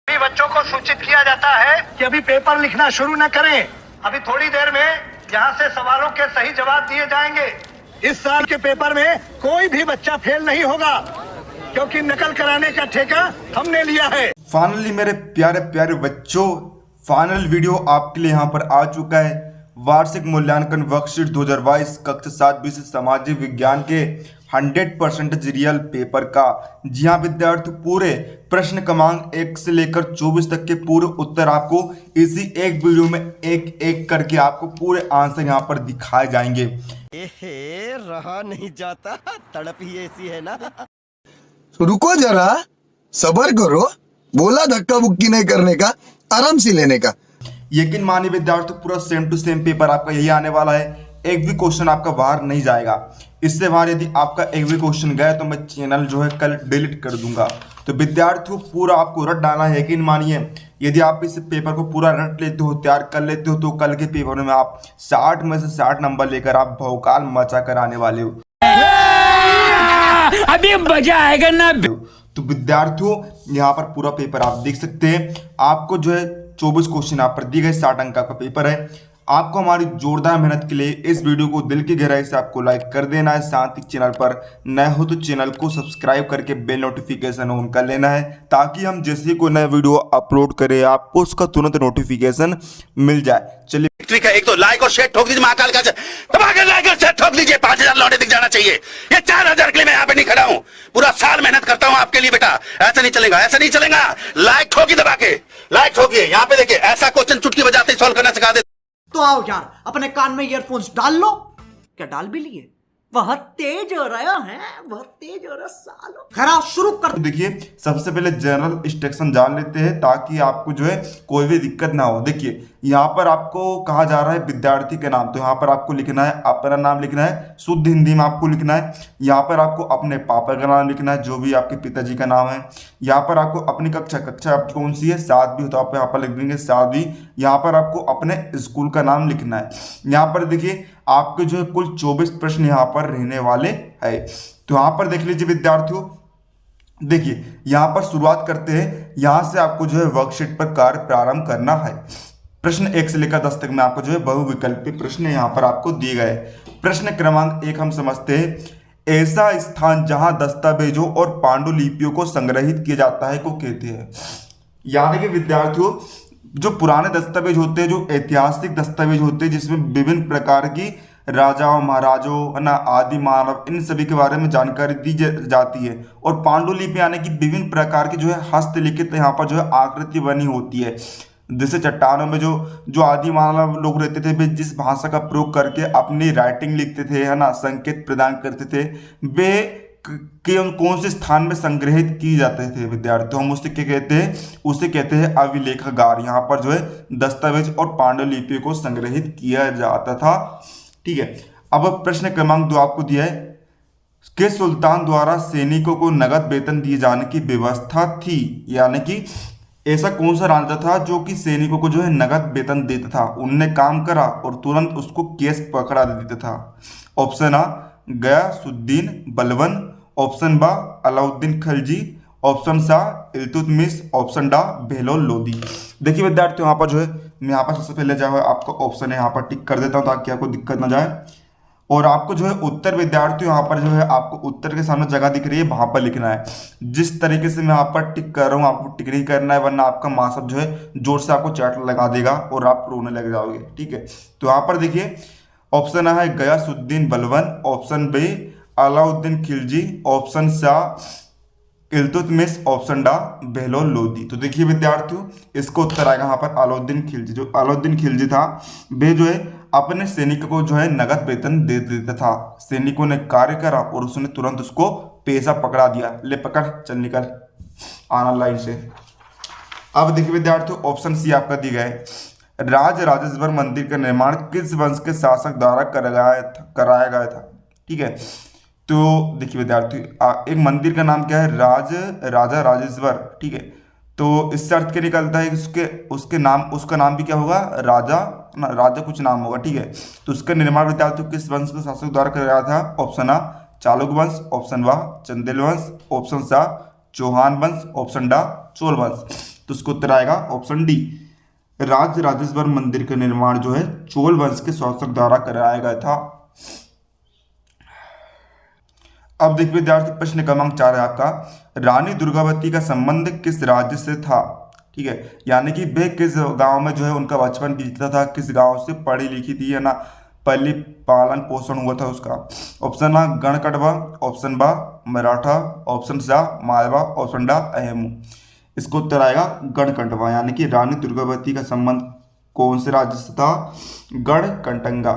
सभी बच्चों को सूचित किया जाता है कि अभी पेपर लिखना शुरू न करें। अभी थोड़ी देर में यहाँ से सवालों के सही जवाब दिए जाएंगे। इस साल के पेपर में कोई भी बच्चा फेल नहीं होगा, क्योंकि नकल कराने का ठेका हमने लिया है। फाइनली मेरे प्यारे प्यारे बच्चों, फाइनल वीडियो आपके लिए यहाँ पर आ चुका है। वार्षिक मूल्यांकन वर्कशीट 2022 कक्षा 7 विषय सामाजिक विज्ञान के 100% रियल पेपर का। जी हाँ विद्यार्थी, पूरे प्रश्न क्रमांक 1 से लेकर 24 तक के पूरे उत्तर आपको इसी एक वीडियो में एक एक करके आपको पूरे आंसर यहाँ पर दिखाए जाएंगे। एहे, रहा नहीं जाता, तड़प ही ऐसी है ना। रुको जरा, सबर करो। बोला धक्का बुक्की नहीं करने का, आराम से लेने का। यकीन मानिए विद्यार्थी, पूरा सेम टू सेम पेपर आपका यही आने वाला है। एक भी क्वेश्चन आपका बाहर नहीं जाएगा। इससे बाहर यदि आपका एक भी क्वेश्चन गया तो मैं चैनल जो है कल डिलीट कर दूंगा। तो विद्यार्थियों, पूरा आपको रट डालना है। यकीन मानिए, यदि आप इस पेपर को पूरा रट लेते हो, तैयार कर लेते हो, तो कल के पेपर में आप 60 में से 60 नंबर लेकर आप भौकाल मचा कर आने वाले हो। अभी मजा आएगा ना। तो विद्यार्थियों, यहाँ पर पूरा पेपर आप देख सकते हैं। आपको जो है 24 क्वेश्चन यहाँ पर दिए गए, 60 अंक का पेपर है। आपको हमारी जोरदार मेहनत के लिए इस वीडियो को दिल की गहराई से आपको लाइक कर देना है। साथ ही चैनल पर नए हो तो चैनल को सब्सक्राइब करके बेल नोटिफिकेशन ऑन कर लेना है, ताकि हम जैसे कोई नया वीडियो अपलोड करें आपको उसका तुरंत नोटिफिकेशन मिल जाए। चलिए ठीक है, एक तो लाइक और शेयर ठोक दीजिए, महाकाल का दबाकर लाइक और शेयर ठोक दीजिए। 5000 लौटे दिख जाना चाहिए। ये 4000 के लिए मैं यहाँ पे नहीं खड़ा हूँ। पूरा साल मेहनत करता हूँ आपके लिए बेटा। ऐसा नहीं चलेगा, ऐसा नहीं चलेगा। लाइक ठोकी, दबा के लाइक ठोकिए। यहाँ पे देखिए, ऐसा क्वेश्चन चुटकी बजाते ही सॉल्व करना सिखा दे। तो आओ यार, अपने कान में ईयरफोन्स डाल लो। क्या डाल भी लिए? बहुत तेज हो रहा है, बहुत तेज हो रहा सालो। खरा शुरू कर। देखिए, सबसे पहले जनरल इंस्ट्रक्शन जान लेते हैं, ताकि आपको जो है कोई भी दिक्कत ना हो। देखिए, यहाँ पर आपको कहा जा रहा है विद्यार्थी का नाम, तो यहाँ पर आपको लिखना है अपना नाम लिखना है, शुद्ध हिंदी में आपको लिखना है। यहाँ पर आपको अपने पापा का नाम लिखना है, जो भी आपके पिताजी का नाम है। यहाँ पर आपको अपनी कक्षा आपकी कौन सी है, 7वीं हो तो आप यहाँ पर लिख देंगे 7वीं। यहाँ पर आपको अपने स्कूल का नाम लिखना है। यहाँ पर देखिए, आपके जो है कुल 24 प्रश्न यहाँ पर रहने वाले है। तो यहाँ पर देख लीजिए विद्यार्थियों, देखिए यहाँ पर शुरुआत करते हैं। यहाँ से आपको जो है वर्कशीट पर कार्य प्रारंभ करना है। प्रश्न 1 से लेकर 10 तक में आपको जो है बहुविकल्पी प्रश्न यहाँ पर आपको दिए गए। प्रश्न क्रमांक 1 हम समझते हैं, ऐसा स्थान जहां दस्तावेजों और पांडुलिपियों को संग्रहित किया जाता है को कहते हैं। यानी कि विद्यार्थियों, जो पुराने दस्तावेज होते हैं, जो ऐतिहासिक दस्तावेज होते हैं, जिसमें विभिन्न प्रकार की राजाओं महाराजों है ना, आदि मानव, इन सभी के बारे में जानकारी दी जाती है। और पांडुलिपि यानी कि विभिन्न प्रकार की जो है हस्तलिखित यहाँ पर जो है आकृति बनी होती है। जैसे चट्टानों में जो आदि मानव लोग रहते थे, वे जिस भाषा का प्रयोग करके अपनी राइटिंग लिखते थे है ना, संकेत प्रदान करते थे, वे कौन से स्थान में संग्रहित किए जाते थे विद्यार्थी, हम उससे क्या कहते हैं, उसे कहते हैं अभिलेखागार। यहाँ पर जो है दस्तावेज और पांडुलिपि को संग्रहित किया जाता था। ठीक है, अब प्रश्न क्रमांक 2 आपको दिया है कि सुल्तान द्वारा सैनिकों को नगद वेतन दिए जाने की व्यवस्था थी। यानी कि ऐसा कौन सा राजा था जो कि सैनिकों को जो है नगद वेतन देता था, उनने काम करा और तुरंत उसको केस पकड़ा देता था। ऑप्शन आ गयासुद्दीन बलबन, ऑप्शन बा अलाउद्दीन खिलजी, ऑप्शन सा इल्तुतमिश, ऑप्शन डा बेहलोल लोदी। देखिए विद्यार्थियों, यहाँ पर जो है मैं यहाँ पर सबसे पहले जो है आपका ऑप्शन है यहाँ पर टिक कर देता हूँ, ताकि आपको दिक्कत ना जाए। और आपको जो है उत्तर विद्यार्थियों, यहाँ पर जो है आपको उत्तर के सामने जगह दिख रही है, वहां पर लिखना है। जिस तरीके से मैं यहाँ पर टिक कर रहा हूँ, आपको टिक नहीं करना है, वरना आपका माँ सब जो है जोर से आपको चाट लगा देगा और आप रोने लग जाओगे। ठीक है, तो यहाँ पर देखिए ऑप्शन है Ghiyasuddin Balban, option B Alauddin Khilji, option सा इल्तुतमिश, ऑप्शन डा बेहलोल लोदी। तो देखिए विद्यार्थियों, इसको उत्तर आएगा यहाँ पर अलाउद्दीन खिलजी। जो अलाउद्दीन खिलजी था, वे जो है अपने सैनिकों को जो है नगद वेतन दे देता था। सैनिकों ने कार्य करा और उसने तुरंत उसको पैसा पकड़ा दिया, ले पकड़ चल निकल आना लाइन से। अब देखिए विद्यार्थियों, ऑप्शन सी आपका दिया है, राज राजेश्वर मंदिर का निर्माण किस वंश के शासक द्वारा कराया गया था। ठीक है, तो देखिए विद्यार्थी, एक मंदिर का नाम क्या है, राजा राजेश्वर। ठीक है, तो इससे अर्थ क्या निकलता है, उसका नाम भी क्या होगा, राजा कुछ नाम होगा। ठीक है, तो उसका निर्माण विद्यार्थियों किस वंश के शासक द्वारा कराया था। ऑप्शन आ चालुक्य वंश, ऑप्शन वा चंदेल वंश, ऑप्शन सा चौहान वंश, ऑप्शन डा चोल वंश। तो उसको उत्तर आएगा ऑप्शन डी। राज राजेश्वर मंदिर का निर्माण जो है चोल वंश के शासक द्वारा कराया गया था। अब देखिए विद्यार्थी, प्रश्न क्रमांक 4 है आपका, रानी दुर्गावती का संबंध किस राज्य से था? ठीक है, यानी कि वे किस गांव में जो है उनका बचपन बीतता था, किस गांव से पढ़ी लिखी थी, है ना, पहली पालन पोषण हुआ था उसका। ऑप्शन आ गणकटवा, ऑप्शन बा मराठा, ऑप्शन सा मालवा, ऑप्शन डा अहेमू। इसको उत्तर आएगा गणकटवा, यानी कि रानी दुर्गावती का संबंध कौन से राज्य से था? गणकटंगा।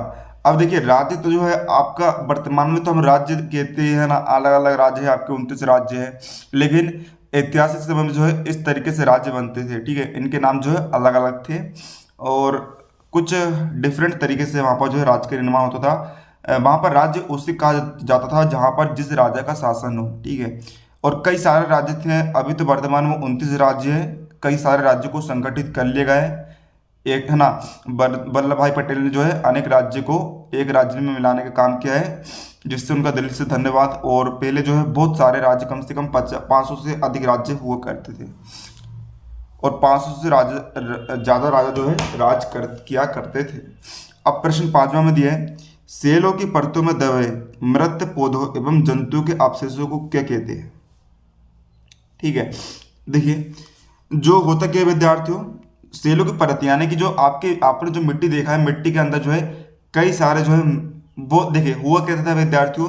अब देखिए राज्य तो जो है आपका वर्तमान में तो हम राज्य कहते हैं ना, अलग अलग राज्य है आपके, 29 राज्य है, लेकिन ऐतिहासिक समय में जो है इस तरीके से राज्य बनते थे। ठीक है, इनके नाम जो है अलग अलग थे और कुछ डिफरेंट तरीके से वहाँ पर जो है राज्य का निर्माण होता था। वहाँ पर राज्य उसे कहा जाता था जहाँ पर जिस राजा का शासन हो। ठीक है, और कई सारे राज्य थे, अभी तो वर्तमान में 29 राज्य है, कई सारे राज्यों को संगठित कर लिया गया है। एक है ना वल्लभ भाई पटेल ने जो है अनेक राज्य को एक राज्य में मिलाने का काम किया है, जिससे उनका दिल से धन्यवाद। और पहले जो है बहुत सारे राज्य, कम से कम 500 से अधिक राज्य हुआ करते थे और 500 से ज़्यादा राजा जो है किया करते थे। अब प्रश्न 5वां में दिया है, सेलों की परतों में दबे मृत पौधों एवं जंतुओं के अवशेषों को क्या कहते हैं? ठीक है, देखिए जो होता क्या विद्यार्थियों, सेलों की परत यानी कि जो आपने जो मिट्टी देखा है, मिट्टी के अंदर जो है कई सारे जो है वो देखिए हुआ कहता था विद्यार्थियों,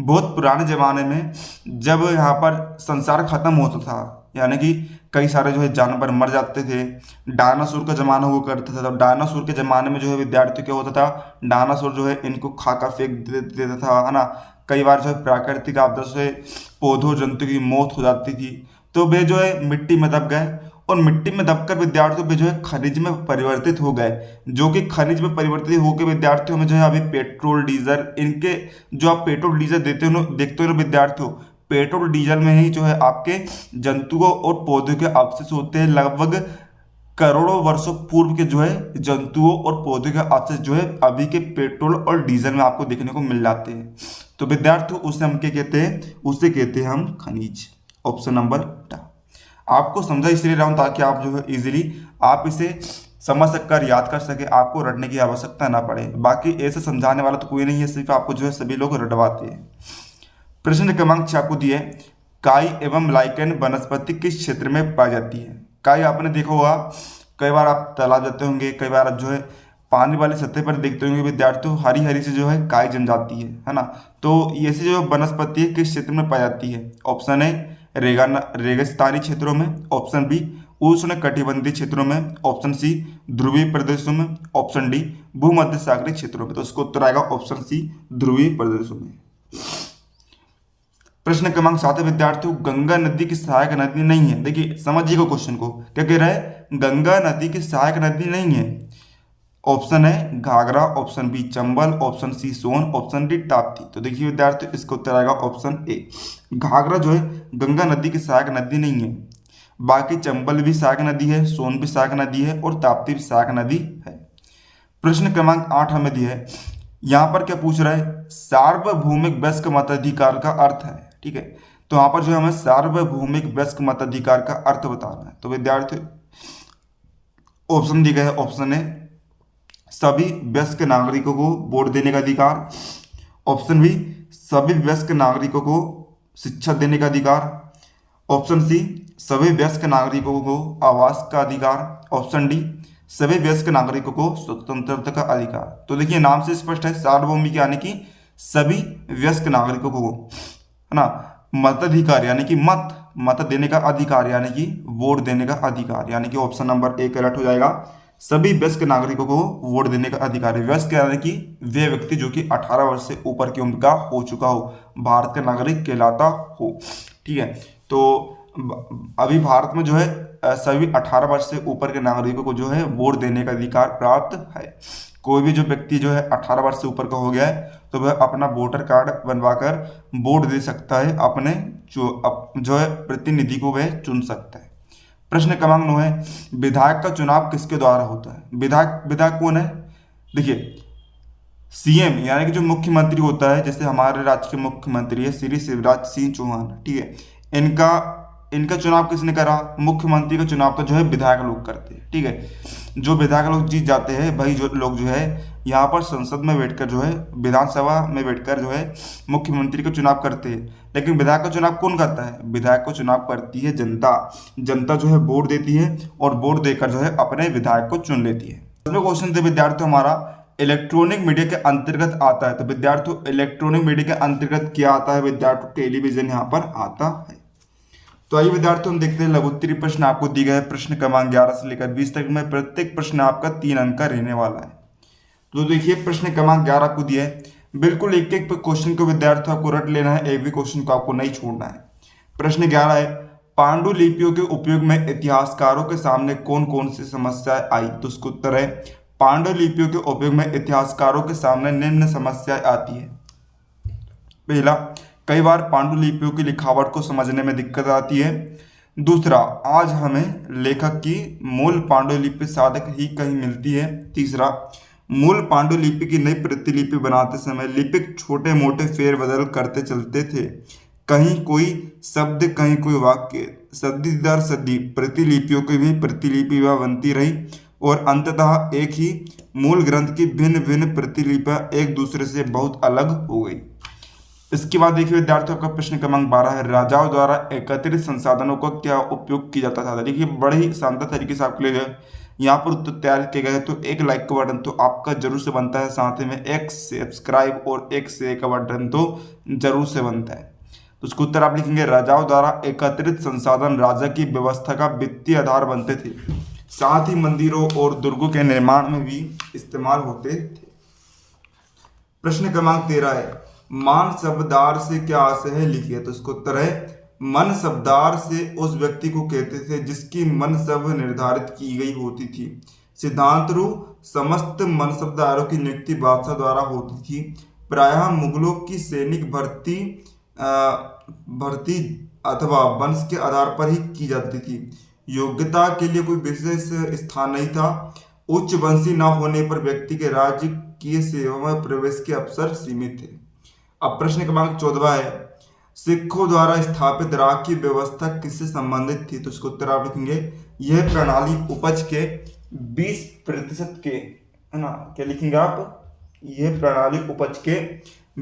बहुत पुराने जमाने में जब यहाँ पर संसार खत्म होता था, यानी कि कई सारे जो है जानवर मर जाते थे, डायनासोर का जमाना हुआ करता था। तो डायनासोर के जमाने में जो है विद्यार्थियों क्या होता था, डायनासोर जो है इनको खाकर फेंक देता था, है ना। कई बार जो है प्राकृतिक आपदा से पौधों जंतु की मौत हो जाती थी, तो वे जो है मिट्टी में दब गए और मिट्टी में दबकर विद्यार्थियों पे जो है खनिज में परिवर्तित हो गए, जो कि खनिज में परिवर्तित होकर विद्यार्थियों में जो है अभी पेट्रोल डीजल, इनके जो आप पेट्रोल डीजल देखते हो विद्यार्थियों, पेट्रोल डीजल में ही जो है आपके जंतुओं और पौधों के अवशेष होते हैं। लगभग करोड़ों वर्षों पूर्व के जो है जंतुओं और पौधों के अवशेष जो है अभी के पेट्रोल और डीजल में आपको देखने को मिल जाते हैं। तो विद्यार्थियों उसे हम क्या कहते हैं? उसे कहते हैं हम खनिज। ऑप्शन नंबर ड। आपको समझा इसलिए रहा हूं ताकि आप जो है इजीली आप इसे समझ सककर याद कर सके, आपको रटने की आवश्यकता ना पड़े। बाकी ऐसे समझाने वाला तो कोई नहीं है, सिर्फ आपको जो है सभी लोग रटवाते हैं। प्रश्न क्रमांक 6 आपको दिया है, काई एवं लाइकेन वनस्पति किस क्षेत्र में पाई जाती है? काई आपने देखा होगा, कई बार आप तालाब जाते होंगे, कई बार आप जो है पानी वाली सतह पर देखते होंगे विद्यार्थियों, हरी हरी से जो है काई जम जाती है ना। तो ऐसी जो वनस्पति है किस क्षेत्र में पाई जाती है? ऑप्शन ए रेगिस्तानी क्षेत्रों में, ऑप्शन बी उष्ण कटिबंधीय क्षेत्रों में, ऑप्शन सी ध्रुवीय प्रदेशों में, ऑप्शन डी भूमध्य सागरीय क्षेत्रों में। तो उसको उत्तर आएगा ऑप्शन सी ध्रुवीय प्रदेशों में। प्रश्न क्रमांक 7 विद्यार्थियों, गंगा नदी की सहायक नदी नहीं है। देखिए समझिएगा क्वेश्चन को, क्या कह रहा है? गंगा नदी की सहायक नदी नहीं है। ऑप्शन है Ghaghara, option B Chambal, option C Son, option D Tapti. तो देखिए विद्यार्थियों इसका उत्तर आएगा ऑप्शन ए। घाघरा जो है गंगा नदी की सहायक नदी नहीं है, बाकी चंबल भी सहायक नदी है, सोन भी सहायक नदी है और ताप्ती भी सहायक नदी है। प्रश्न क्रमांक 8 हमें दिया है, यहाँ पर क्या पूछ रहा है? सार्वभौमिक वयस्क मताधिकार का अर्थ है। ठीक है, तो यहाँ पर जो हमें सार्वभौमिक वयस्क मताधिकार का अर्थ बताना है। तो विद्यार्थी ऑप्शन दिए गए हैं, ऑप्शन ए सभी वयस्क नागरिकों को वोट देने का अधिकार, ऑप्शन बी सभी वयस्क नागरिकों को शिक्षा देने का अधिकार, ऑप्शन सी सभी वयस्क नागरिकों को आवास का अधिकार, ऑप्शन डी सभी वयस्क नागरिकों को स्वतंत्रता का अधिकार। तो देखिए नाम से स्पष्ट है, सार्वभौमिक यानी कि सभी वयस्क नागरिकों को, है ना, मताधिकार यानी कि मत देने का अधिकार यानी कि वोट देने का अधिकार, यानी कि ऑप्शन नंबर ए करेक्ट हो जाएगा। सभी वयस्क नागरिकों को वोट देने का अधिकार है। वयस्क यानी कि वे व्यक्ति जो कि 18 वर्ष से ऊपर की उम्र का हो चुका हो, भारत का नागरिक कहलाता हो। ठीक है, तो अभी भारत में जो है सभी 18 वर्ष से ऊपर के नागरिकों को जो है वोट देने का अधिकार प्राप्त है। कोई भी जो व्यक्ति जो है 18 वर्ष से ऊपर का हो गया है तो वह अपना वोटर कार्ड बनवाकर वोट दे सकता है, अपने जो है प्रतिनिधि को वह चुन सकता है। प्रश्न क्रमांक 9 है, विधायक का चुनाव किसके द्वारा होता है? विधायक कौन है? देखिए सीएम यानी कि जो मुख्यमंत्री होता है, जैसे हमारे राज्य के मुख्यमंत्री है श्री शिवराज सिंह चौहान। ठीक है, इनका इनका चुनाव किसने करा? मुख्यमंत्री का चुनाव तो जो है विधायक लोग करते हैं, ठीक है। जो विधायक लोग जीत जाते हैं वही जो लोग जो है यहाँ पर संसद में बैठकर जो है विधानसभा में बैठकर जो है मुख्यमंत्री का चुनाव करते हैं। लेकिन विधायक का चुनाव कौन करता है? विधायक का चुनाव करती है जनता। जनता जो है वोट देती है और वोट देकर जो है अपने विधायक को चुन लेती है। क्वेश्चन थे विद्यार्थियों हमारा, इलेक्ट्रॉनिक मीडिया के अंतर्गत आता है। तो विद्यार्थियों इलेक्ट्रॉनिक मीडिया के अंतर्गत क्या आता है? विद्यार्थियों टेलीविजन यहाँ पर आता है। तो आइए विद्यार्थियों हम देखते हैं लघुत्तरीय प्रश्न आपको दी गए प्रश्न क्रमांक 11 से लेकर 20 तक में प्रत्येक प्रश्न आपका 3 अंक का रहने वाला है। तो देखिए प्रश्न क्रमांक 11 को दिया है, बिल्कुल एक एक क्वेश्चन को विद्यार्थियों आपको रट लेना है, एक भी क्वेश्चन को आपको नहीं छोड़ना है। प्रश्न 11 है, पांडुलिपियों के उपयोग में इतिहासकारों के सामने कौन कौन सी समस्याएं आई? तो उसका उत्तर है पांडुलिपियों के उपयोग में इतिहासकारों के सामने निम्न समस्याएं आती है। पहला, कई बार पांडुलिपियों की लिखावट को समझने में दिक्कत आती है। दूसरा, आज हमें लेखक की मूल पांडुलिपि साधक ही कहीं मिलती है। तीसरा, मूल पांडुलिपि की नई प्रतिलिपि बनाते समय लिपिक छोटे मोटे फेरबदल करते चलते थे, कहीं कोई शब्द कहीं कोई वाक्य, सदी दर सदी प्रतिलिपियों की भी प्रतिलिपि बनती रही और अंततः एक ही मूल ग्रंथ की भिन्न भिन्न प्रतिलिपियां एक दूसरे से बहुत अलग हो गई। इसके बाद देखिए विद्यार्थियों का प्रश्न क्रमांक 12 है, राजाओं द्वारा एकत्रित संसाधनों का क्या उपयोग किया जाता था? देखिए बड़े ही शानदार तरीके से आपके लिए यहाँ पर उत्तर तैयार किए गए। तो एक लाइक का बटन तो आपका जरूर से बनता है, साथ ही में एक सब्सक्राइब और एक शेयर का बटन तो जरूर से बनता है। तो उसका उत्तर आप लिखेंगे, राजाओं द्वारा एकत्रित संसाधन राजा की व्यवस्था का वित्तीय आधार बनते थे, साथ ही मंदिरों और दुर्गों के निर्माण में भी इस्तेमाल होते थे। प्रश्न क्रमांक 13 है, मान शब्दार से क्या आशय है? लिखिए। तो इसका उत्तर है, मन शब्दार से उस व्यक्ति को कहते थे जिसकी मनसब निर्धारित की गई होती थी। सिद्धांतरू समस्त मनसबदारों की नियुक्ति बादशाह द्वारा होती थी। प्रायः मुगलों की सैनिक भर्ती अथवा वंश के आधार पर ही की जाती थी। योग्यता के लिए कोई विशेष स्थान नहीं था। उच्च वंशी न होने पर व्यक्ति के राज्य की सेवा में प्रवेश के अवसर सीमित थे। अब प्रश्न क्रमांक 14 है, सिखों द्वारा स्थापित राग की व्यवस्था किससे संबंधित थी? तो इसको उत्तर आप लिखेंगे, यह प्रणाली उपज के 20% के, है ना, क्या लिखेंगे आप? यह प्रणाली उपज के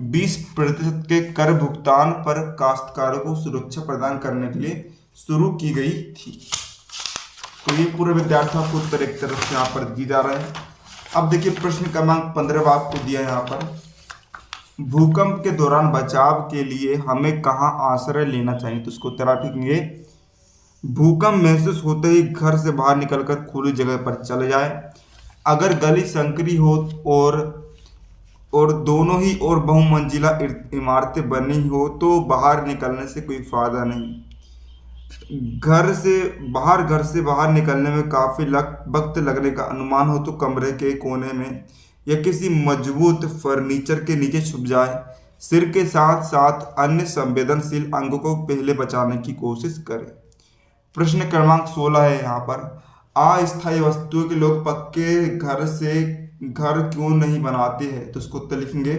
20% के कर भुगतान पर काश्तकारों को सुरक्षा प्रदान करने के लिए शुरू की गई थी। तो ये पूरे विद्यार्थियों को उत्तर एक तरफ से यहाँ पर दी जा रहे हैं। अब देखिए प्रश्न क्रमांक 15 आपको दिया है यहाँ पर, भूकंप के दौरान बचाव के लिए हमें कहाँ आश्रय लेना चाहिए? तो उसको उत्तर आप लिखेंगे, भूकंप महसूस होते ही घर से बाहर निकलकर खुली जगह पर चले जाए। अगर गली संकरी हो और दोनों ही और बहुमंजिला इमारतें बनी हो तो बाहर निकलने से कोई फायदा नहीं। घर से बाहर निकलने में काफी वक्त लगने का अनुमान हो तो कमरे के कोने में या किसी मजबूत फर्नीचर के नीचे छुप जाए। सिर के साथ साथ अन्य संवेदनशील अंगों को पहले बचाने की कोशिश करें। प्रश्न क्रमांक 16 है यहाँ पर, अस्थायी वस्तुओं के लोग पक्के घर क्यों नहीं बनाते हैं? तो उसको उत्तर लिखेंगे,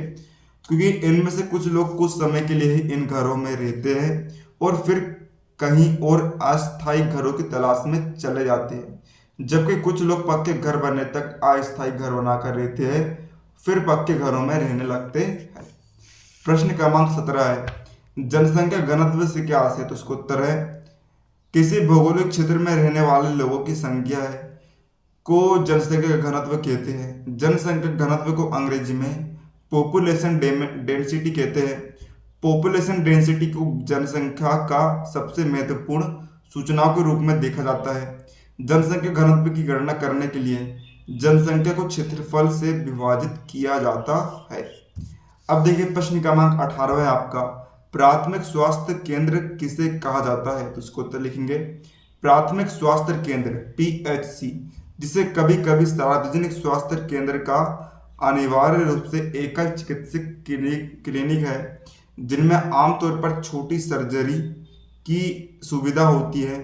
क्योंकि इनमें से कुछ लोग कुछ समय के लिए ही इन घरों में रहते हैं और फिर कहीं और अस्थायी घरों की तलाश में चले जाते हैं, जबकि कुछ लोग पक्के घर बनने तक अस्थायी घर बनाकर रहते हैं, फिर पक्के घरों में रहने लगते हैं। प्रश्न क्रमांक 17 है, जनसंख्या घनत्व से क्या आशय? तो उसका उत्तर है, किसी भौगोलिक क्षेत्र में रहने वाले लोगों की संख्या है को जनसंख्या घनत्व कहते हैं। जनसंख्या घनत्व को अंग्रेजी में पॉपुलेशन डेंसिटी कहते हैं। पॉपुलेशन डेंसिटी को जनसंख्या का सबसे महत्वपूर्ण सूचनाओं के रूप में देखा जाता है। जनसंख्या घनत्व की गणना करने के लिए जनसंख्या को क्षेत्रफल से विभाजित किया जाता है। अब देखिए प्रश्न क्रमांक 18 है आपका, प्राथमिक स्वास्थ्य केंद्र किसे कहा जाता है? तो इसको उत्तर लिखेंगे, प्राथमिक स्वास्थ्य केंद्र PHC, जिसे कभी कभी सार्वजनिक स्वास्थ्य केंद्र का अनिवार्य रूप से एकल चिकित्सक क्लिनिक है, जिनमें आमतौर पर छोटी सर्जरी की सुविधा होती है।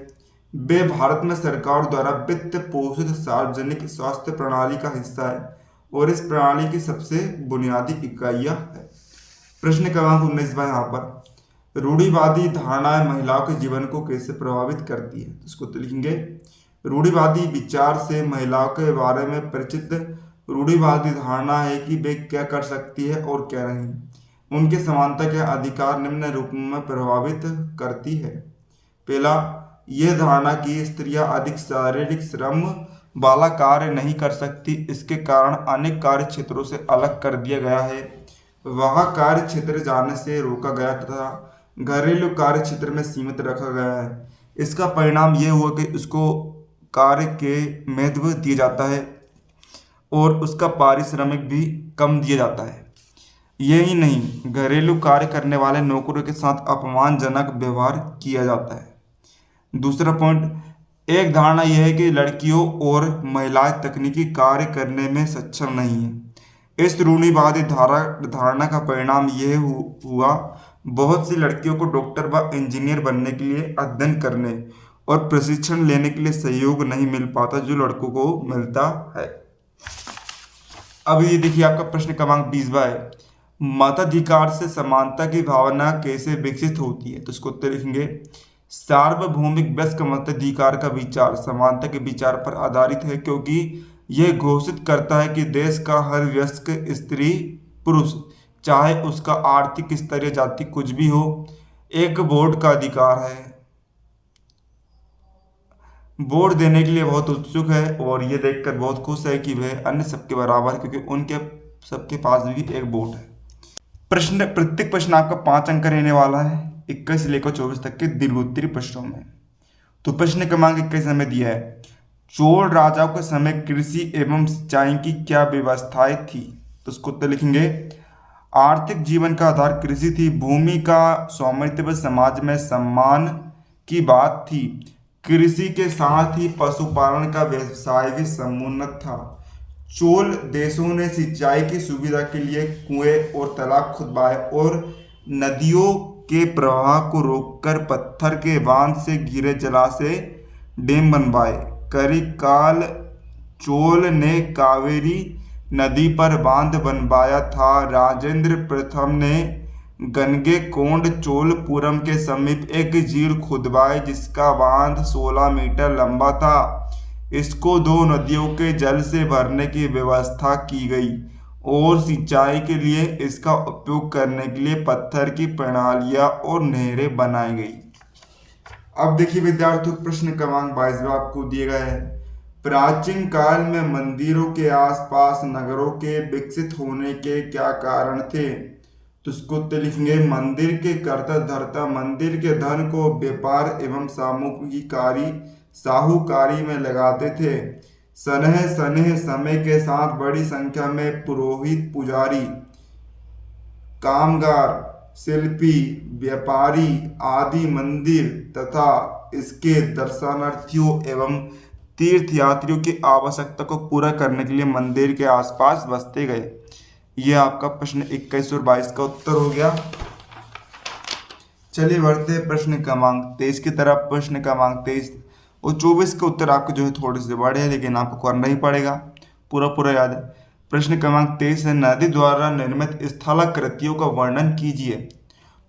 वे भारत में सरकार द्वारा वित्त पोषित सार्वजनिक स्वास्थ्य प्रणाली का हिस्सा है और इस प्रणाली की सबसे बुनियादी इकाइयां है। प्रश्न क्रमांक 19 यहाँ पर, रूढ़िवादी धारणाएं महिलाओं के जीवन को कैसे प्रभावित करती है? इसको तो लिखेंगे रूढ़िवादी विचार से महिलाओं के बारे में परिचित रूढ़िवादी धारणा है कि वे क्या कर सकती है और क्या नहीं। उनके समानता के अधिकार निम्न रूप में प्रभावित करती है। पहला, यह धारणा कि स्त्रियां अधिक शारीरिक श्रम वाला कार्य नहीं कर सकती, इसके कारण अनेक कार्य क्षेत्रों से अलग कर दिया गया है। वह कार्य क्षेत्र जाने से रोका गया तथा घरेलू कार्य क्षेत्र में सीमित रखा गया है। इसका परिणाम यह हुआ कि उसको कार्य के महत्व दिया जाता है और उसका पारिश्रमिक भी कम दिया जाता है। यही नहीं, घरेलू कार्य करने वाले नौकरों के साथ अपमानजनक व्यवहार किया जाता है। दूसरा पॉइंट, एक धारणा यह है कि लड़कियों और महिलाएं तकनीकी कार्य करने में सक्षम नहीं है। इस रूढ़िवादी धारणा का परिणाम यह हुआ बहुत सी लड़कियों को डॉक्टर व इंजीनियर बनने के लिए अध्ययन करने और प्रशिक्षण लेने के लिए सहयोग नहीं मिल पाता जो लड़कों को मिलता है। अब ये देखिए आपका प्रश्न क्रमांक 20वां है, मताधिकार से समानता की भावना कैसे विकसित होती है? तो इसको उत्तर लिखेंगे सार्वभौमिक वयस्क मताधिकार का विचार समानता के विचार पर आधारित है, क्योंकि यह घोषित करता है कि देश का हर वयस्क स्त्री पुरुष, चाहे उसका आर्थिक स्तर या जाति कुछ भी हो, एक वोट का अधिकार है। वोट देने के लिए बहुत उत्सुक है और ये देखकर बहुत खुश है कि वह अन्य सबके बराबर है, क्योंकि उनके सबके पास भी एक वोट है। प्रत्येक प्रश्न आपका 5 अंक रहने वाला है 21 से लेकर 24 तक के दीर्घोत्तरीय प्रश्नों में। तो प्रश्न क्रमांक 21 में दिया है, चोल राजाओं के समय कृषि एवं सिंचाई की क्या व्यवस्थाएं थी? तो उसको उत्तर लिखेंगे आर्थिक जीवन का आधार कृषि थी। भूमि का स्वामित्व समाज में सम्मान की बात थी। कृषि के साथ ही पशुपालन का व्यवसाय भी समुन्नत था। चोल देशों ने सिंचाई की सुविधा के लिए कुएं और तालाब खुदवाए और नदियों के प्रवाह को रोककर पत्थर के बांध से घिरे जलाशय डैम बनवाए। करिकाल चोल ने कावेरी नदी पर बांध बनवाया था। राजेंद्र प्रथम ने गंगेकोंड चोलपुरम के समीप एक झील खुदवाई जिसका बांध 16 मीटर लंबा था। इसको 2 नदियों के जल से भरने की व्यवस्था की गई और सिंचाई के लिए इसका उपयोग करने के लिए पत्थर की प्रणालियां और नहरें बनाई गई। अब देखिए विद्यार्थियों, प्रश्न क्रमांक 22 आपको दिए गए हैं, प्राचीन काल में मंदिरों के आसपास नगरों के विकसित होने के क्या कारण थे? तो उसको उत्तर लिखेंगे मंदिर के कर्ता धर्ता मंदिर के धन को व्यापार एवं साहूकारी में लगाते थे। सनेह समय के साथ बड़ी संख्या में पुरोहित, पुजारी, कामगार, शिल्पी, व्यापारी आदि मंदिर तथा इसके दर्शनार्थियों एवं तीर्थयात्रियों की आवश्यकता को पूरा करने के लिए मंदिर के आसपास बसते गए। यह आपका प्रश्न 21 और 22 का उत्तर हो गया। चलिए बढ़ते हैं प्रश्न क्रमांक 23 की तरफ। प्रश्न क्रमांक 23 और 24 के उत्तर आपके जो है थोड़े से बड़े हैं, लेकिन आपको करना ही पड़ेगा, पूरा याद है। प्रश्न क्रमांक 23 है, नदी द्वारा निर्मित स्थलाकृतियों का वर्णन कीजिए।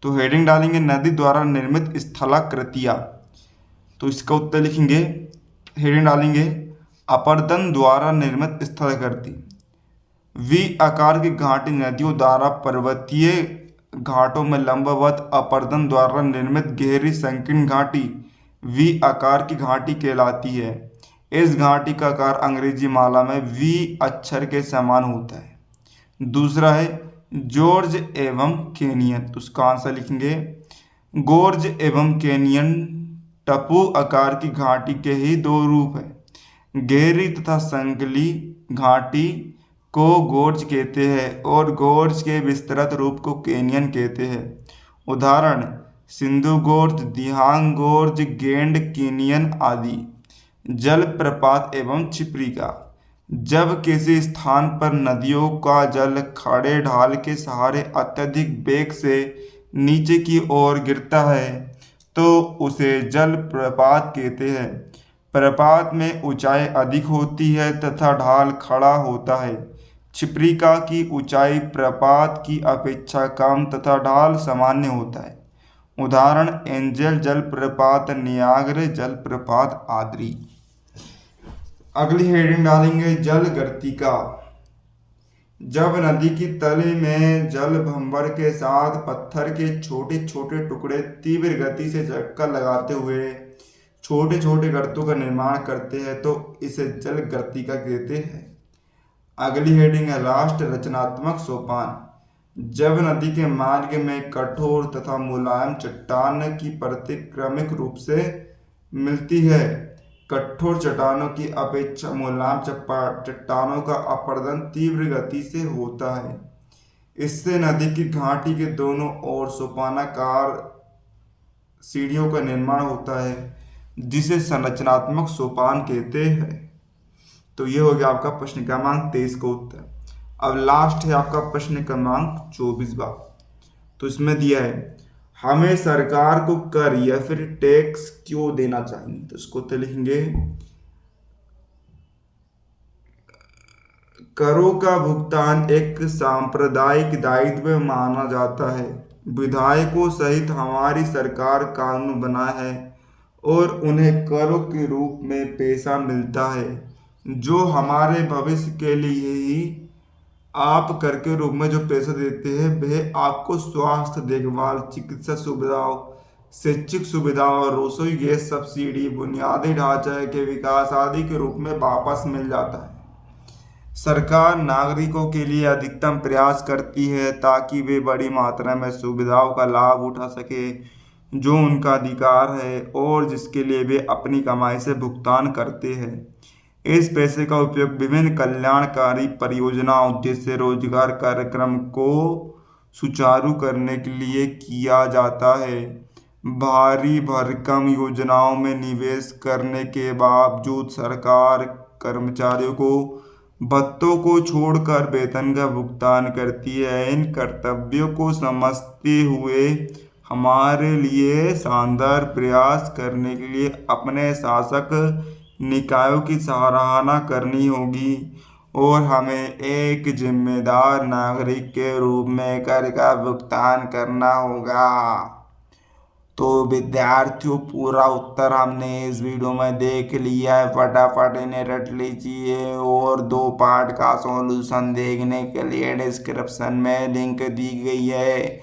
तो हेडिंग डालेंगे नदी द्वारा निर्मित स्थलाकृतियाँ। तो इसका उत्तर लिखेंगे, हेडिंग डालेंगे अपर्दन द्वारा निर्मित स्थलाकृति। वी आकार की घाटी नदियों द्वारा पर्वतीय घाटों में लंबवत अपर्दन द्वारा निर्मित गहरी संकीर्ण घाटी वी आकार की घाटी कहलाती है। इस घाटी का आकार अंग्रेजी माला में वी अक्षर के समान होता है। दूसरा है जॉर्ज एवं कैनियन। तो उसका आंसर लिखेंगे गोर्ज एवं कैनियन टप्पू आकार की घाटी के ही 2 रूप है। गहरी तथा संकली घाटी को गोर्ज कहते हैं और गोर्ज के विस्तृत रूप को कैनियन कहते हैं। उदाहरण सिंधु गोर्ज, दिहांग गोर्ज, गेंड कैनियन आदि। जलप्रपात एवं छिपरिका। जब किसी स्थान पर नदियों का जल खड़े ढाल के सहारे अत्यधिक वेग से नीचे की ओर गिरता है तो उसे जलप्रपात कहते हैं। प्रपात में ऊंचाई अधिक होती है तथा ढाल खड़ा होता है। छिपरिका की ऊंचाई प्रपात की अपेक्षा कम तथा ढाल सामान्य होता है। उदाहरण एंजल जलप्रपात, नियाग्रा जलप्रपात आदि। अगली हेडिंग डालेंगे जल गर्तिका। जब नदी की तली में जल भंवर के साथ पत्थर के छोटे छोटे टुकड़े तीव्र गति से चक्कर लगाते हुए छोटे छोटे गर्तों का निर्माण करते हैं तो इसे जल गर्तिका कहते हैं। अगली हेडिंग है लास्ट रचनात्मक सोपान। जब नदी के मार्ग में कठोर तथा मुलायम चट्टान की परतें क्रमिक रूप से मिलती है, कठोर चट्टानों की अपेक्षा मुलायम चट्टानों का अपरदन तीव्र गति से होता है। इससे नदी की घाटी के दोनों ओर सोपानाकार सीढ़ियों का निर्माण होता है जिसे संरचनात्मक सोपान कहते हैं। तो ये हो गया आपका प्रश्न क्रमांक 23 का उत्तर। अब लास्ट है आपका प्रश्न क्रमांक 24वां। तो इसमें दिया है हमें सरकार को कर या फिर टैक्स क्यों देना चाहिए। तो इसको तो लिखेंगे करों का भुगतान एक सांप्रदायिक दायित्व माना जाता है। विधायकों सहित हमारी सरकार कानून बनाए है और उन्हें करों के रूप में पैसा मिलता है जो हमारे भविष्य के लिए ही आप कर के रूप में जो पैसा देते हैं वह आपको स्वास्थ्य देखभाल, चिकित्सा सुविधाओं, शैक्षिक सुविधाओं और रसोई गैस सब्सिडी, बुनियादी ढांचे के विकास आदि के रूप में वापस मिल जाता है। सरकार नागरिकों के लिए अधिकतम प्रयास करती है ताकि वे बड़ी मात्रा में सुविधाओं का लाभ उठा सके जो उनका अधिकार है और जिसके लिए वे अपनी कमाई से भुगतान करते हैं। इस पैसे का उपयोग विभिन्न कल्याणकारी परियोजनाओं जैसे रोजगार कार्यक्रम को सुचारू करने के लिए किया जाता है। भारी भरकम योजनाओं में निवेश करने के बावजूद सरकार कर्मचारियों को भत्तों को छोड़कर वेतन का भुगतान करती है। इन कर्तव्यों को समझते हुए हमारे लिए शानदार प्रयास करने के लिए अपने शासक निकायों की सराहना करनी होगी और हमें एक जिम्मेदार नागरिक के रूप में कर का भुगतान करना होगा। तो विद्यार्थियों पूरा उत्तर हमने इस वीडियो में देख लिया है। फटाफट इन्हें रट लीजिए और 2 पार्ट का सॉल्यूशन देखने के लिए डिस्क्रिप्शन में लिंक दी गई है,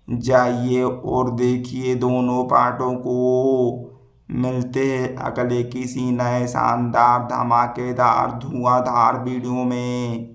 जाइए और देखिए दोनों पार्टों को। मिलते हैं अगले किसी नए शानदार धमाकेदार धुआंधार वीडियो में।